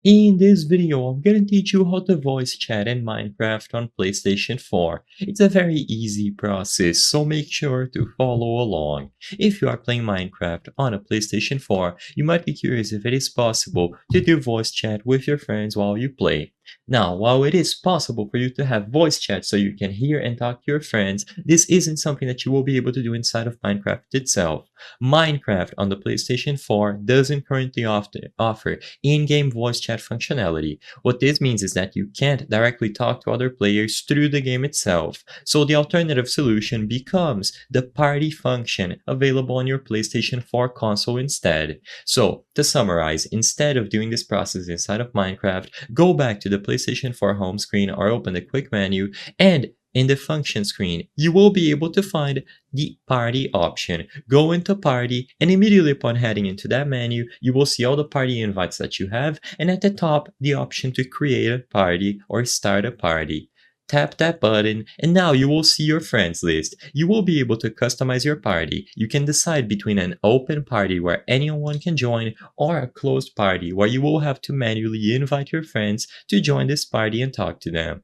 In this video, I'm gonna teach you how to voice chat in Minecraft on PlayStation 4. It's a very easy process, so make sure to follow along. If you are playing Minecraft on a PlayStation 4, you might be curious if it is possible to do voice chat with your friends while you play. Now, while it is possible for you to have voice chat so you can hear and talk to your friends, this isn't something that you will be able to do inside of Minecraft itself. Minecraft on the PlayStation 4 doesn't currently offer in-game voice chat functionality. What this means is that you can't directly talk to other players through the game itself. So the alternative solution becomes the party function available on your PlayStation 4 console instead. So to summarize, instead of doing this process inside of Minecraft, go back to the PlayStation 4 home screen or open the quick menu, and in the function screen, you will be able to find the party option. Go into party, and immediately upon heading into that menu, you will see all the party invites that you have, and at the top, the option to create a party or start a party. Tap that button, and now you will see your friends list. You will be able to customize your party. You can decide between an open party where anyone can join, or a closed party where you will have to manually invite your friends to join this party and talk to them.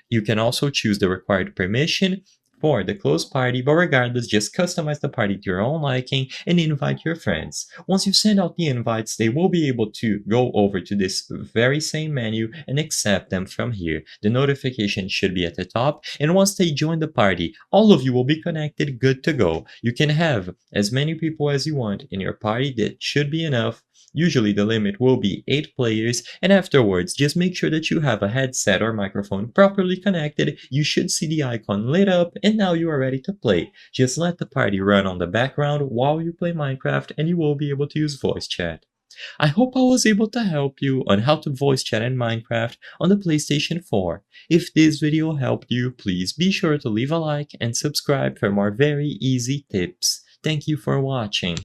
You can also choose the required permission for the closed party, but regardless, just customize the party to your own liking and invite your friends. Once you send out the invites, they will be able to go over to this very same menu and accept them from here. The notification should be at the top, and once they join the party, all of you will be connected, good to go. You can have as many people as you want in your party. That should be enough. Usually the limit will be 8 players, and afterwards just make sure that you have a headset or microphone properly connected. You should see the icon lit up, and now you are ready to play. Just let the party run on the background while you play Minecraft, and you will be able to use voice chat. I hope I was able to help you on how to voice chat in Minecraft on the PlayStation 4. If this video helped you, please be sure to leave a like and subscribe for more very easy tips. Thank you for watching.